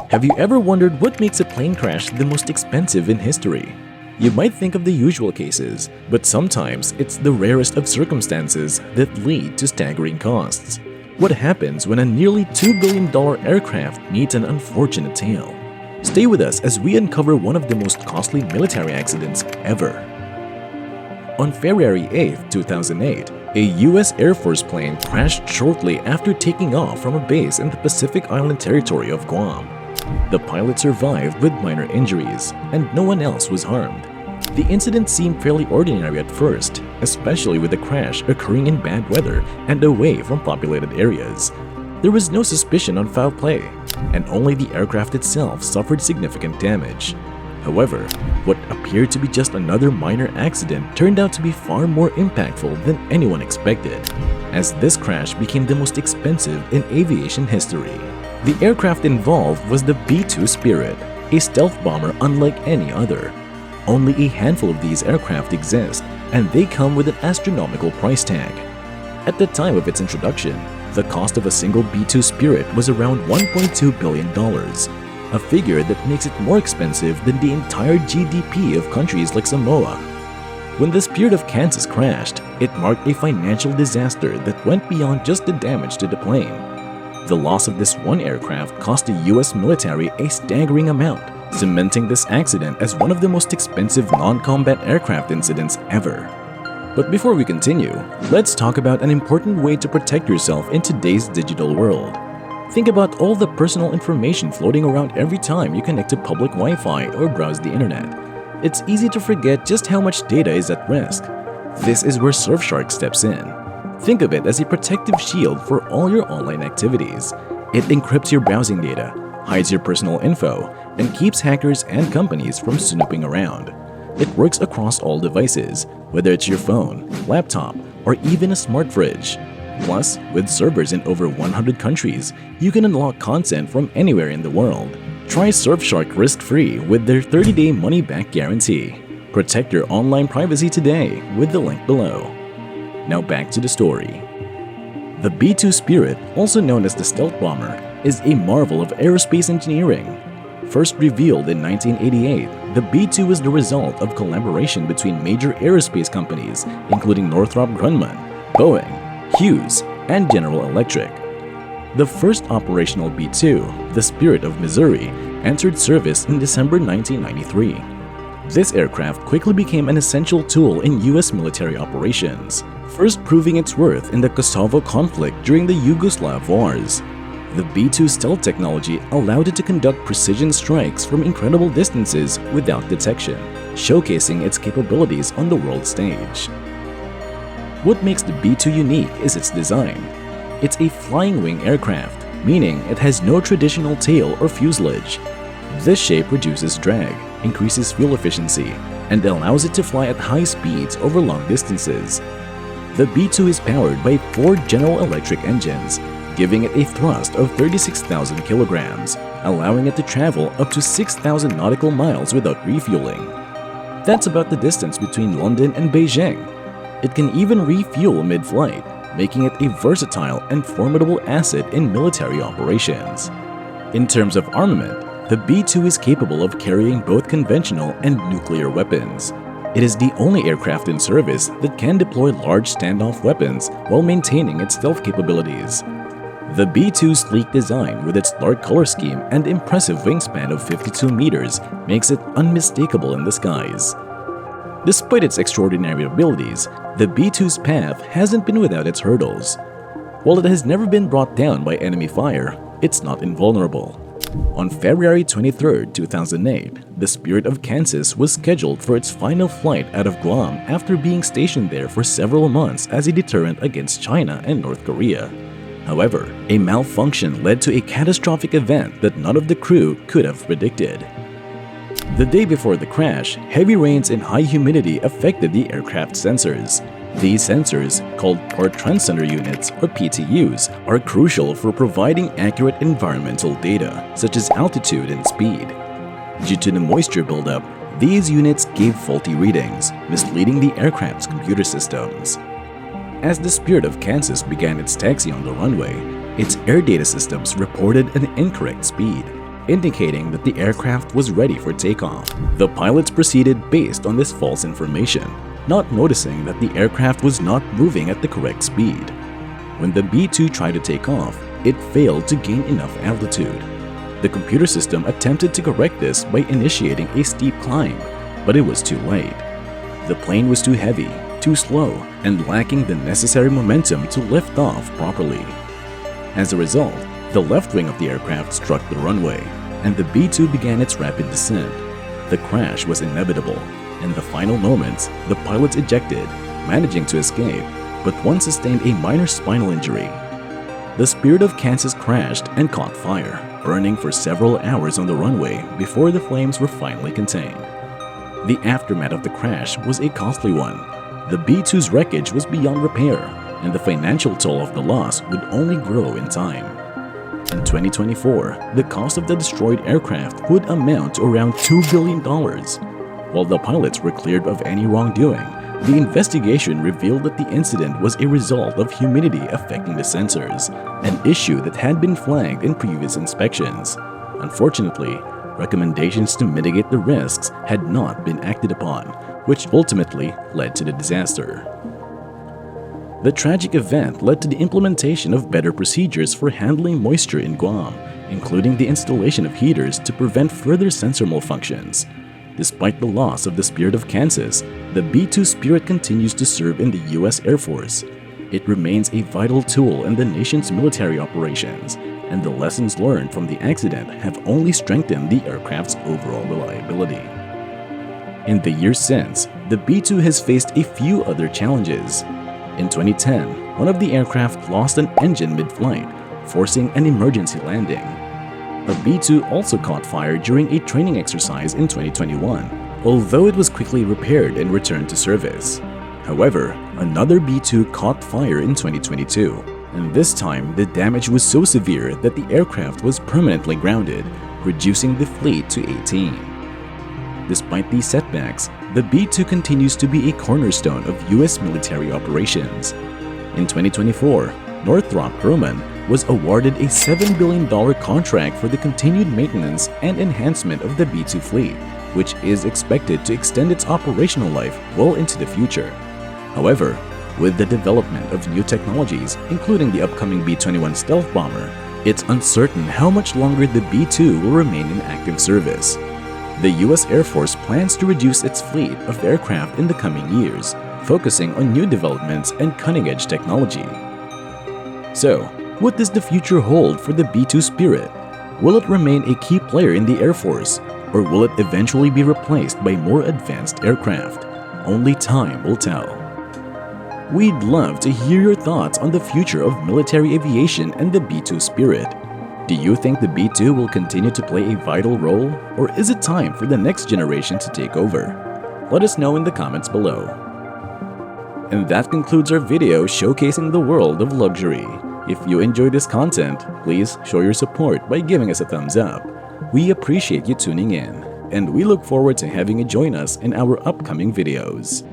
Have you ever wondered what makes a plane crash the most expensive in history? You might think of the usual cases, but sometimes it's the rarest of circumstances that lead to staggering costs. What happens when a nearly $2 billion aircraft meets an unfortunate tail? Stay with us as we uncover one of the most costly military accidents ever. On February 8, 2008, a U.S. Air Force plane crashed shortly after taking off from a base in the Pacific Island territory of Guam. The pilot survived with minor injuries, and no one else was harmed. The incident seemed fairly ordinary at first, especially with the crash occurring in bad weather and away from populated areas. There was no suspicion on foul play, and only the aircraft itself suffered significant damage. However, what appeared to be just another minor accident turned out to be far more impactful than anyone expected, as this crash became the most expensive in aviation history. The aircraft involved was the B-2 Spirit, a stealth bomber unlike any other. Only a handful of these aircraft exist, and they come with an astronomical price tag. At the time of its introduction, the cost of a single B-2 Spirit was around $1.2 billion, a figure that makes it more expensive than the entire GDP of countries like Samoa. When the Spirit of Kansas crashed, it marked a financial disaster that went beyond just the damage to the plane. The loss of this one aircraft cost the U.S. military a staggering amount, cementing this accident as one of the most expensive non-combat aircraft incidents ever. But before we continue, let's talk about an important way to protect yourself in today's digital world. Think about all the personal information floating around every time you connect to public Wi-Fi or browse the internet. It's easy to forget just how much data is at risk. This is where Surfshark steps in. Think of it as a protective shield for all your online activities. It encrypts your browsing data, hides your personal info, and keeps hackers and companies from snooping around. It works across all devices, whether it's your phone, laptop, or even a smart fridge. Plus, with servers in over 100 countries, you can unlock content from anywhere in the world. Try Surfshark risk-free with their 30-day money-back guarantee. Protect your online privacy today with the link below. Now back to the story. The B-2 Spirit, also known as the stealth bomber, is a marvel of aerospace engineering. First revealed in 1988, the B-2 was the result of collaboration between major aerospace companies including Northrop Grumman, Boeing, Hughes, and General Electric. The first operational B-2, the Spirit of Missouri, entered service in December 1993. This aircraft quickly became an essential tool in U.S. military operations, first proving its worth in the Kosovo conflict during the Yugoslav Wars. The B-2 stealth technology allowed it to conduct precision strikes from incredible distances without detection, showcasing its capabilities on the world stage. What makes the B-2 unique is its design. It's a flying wing aircraft, meaning it has no traditional tail or fuselage. This shape reduces drag, increases fuel efficiency, and allows it to fly at high speeds over long distances. The B-2 is powered by 4 General Electric engines, giving it a thrust of 36,000 kilograms, allowing it to travel up to 6,000 nautical miles without refueling. That's about the distance between London and Beijing. It can even refuel mid-flight, making it a versatile and formidable asset in military operations. In terms of armament, the B-2 is capable of carrying both conventional and nuclear weapons. It is the only aircraft in service that can deploy large standoff weapons while maintaining its stealth capabilities. The B-2's sleek design with its dark color scheme and impressive wingspan of 52 meters makes it unmistakable in the skies. Despite its extraordinary abilities, the B-2's path hasn't been without its hurdles. While it has never been brought down by enemy fire, it's not invulnerable. On February 23, 2008, the Spirit of Kansas was scheduled for its final flight out of Guam after being stationed there for several months as a deterrent against China and North Korea. However, a malfunction led to a catastrophic event that none of the crew could have predicted. The day before the crash, heavy rains and high humidity affected the aircraft's sensors. These sensors, called Port Transcender Units or PTUs, are crucial for providing accurate environmental data, such as altitude and speed. Due to the moisture buildup, these units gave faulty readings, misleading the aircraft's computer systems. As the Spirit of Kansas began its taxi on the runway, its air data systems reported an incorrect speed, indicating that the aircraft was ready for takeoff. The pilots proceeded based on this false information, not noticing that the aircraft was not moving at the correct speed. When the B-2 tried to take off, it failed to gain enough altitude. The computer system attempted to correct this by initiating a steep climb, but it was too late. The plane was too heavy, too slow, and lacking the necessary momentum to lift off properly. As a result, the left wing of the aircraft struck the runway, and the B-2 began its rapid descent. The crash was inevitable. In the final moments, the pilots ejected, managing to escape, but one sustained a minor spinal injury. The Spirit of Kansas crashed and caught fire, burning for several hours on the runway before the flames were finally contained. The aftermath of the crash was a costly one. The B-2's wreckage was beyond repair, and the financial toll of the loss would only grow in time. In 2024, the cost of the destroyed aircraft would amount to around $2 billion. While the pilots were cleared of any wrongdoing, the investigation revealed that the incident was a result of humidity affecting the sensors, an issue that had been flagged in previous inspections. Unfortunately, recommendations to mitigate the risks had not been acted upon, which ultimately led to the disaster. The tragic event led to the implementation of better procedures for handling moisture in Guam, including the installation of heaters to prevent further sensor malfunctions. Despite the loss of the Spirit of Kansas, the B-2 Spirit continues to serve in the U.S. Air Force. It remains a vital tool in the nation's military operations, and the lessons learned from the accident have only strengthened the aircraft's overall reliability. In the years since, the B-2 has faced a few other challenges. In 2010, one of the aircraft lost an engine mid-flight, forcing an emergency landing. A B-2 also caught fire during a training exercise in 2021, although it was quickly repaired and returned to service. However, another B-2 caught fire in 2022, and this time the damage was so severe that the aircraft was permanently grounded, reducing the fleet to 18. Despite these setbacks, the B-2 continues to be a cornerstone of U.S. military operations. In 2024, Northrop Grumman was awarded a $7 billion contract for the continued maintenance and enhancement of the B-2 fleet, which is expected to extend its operational life well into the future. However, with the development of new technologies, including the upcoming B-21 stealth bomber, it's uncertain how much longer the B-2 will remain in active service. The U.S. Air Force plans to reduce its fleet of aircraft in the coming years, focusing on new developments and cutting-edge technology. So, what does the future hold for the B-2 Spirit? Will it remain a key player in the Air Force, or will it eventually be replaced by more advanced aircraft? Only time will tell. We'd love to hear your thoughts on the future of military aviation and the B-2 Spirit. Do you think the B-2 will continue to play a vital role, or is it time for the next generation to take over? Let us know in the comments below. And that concludes our video showcasing the world of luxury. If you enjoyed this content, please show your support by giving us a thumbs up. We appreciate you tuning in, and we look forward to having you join us in our upcoming videos.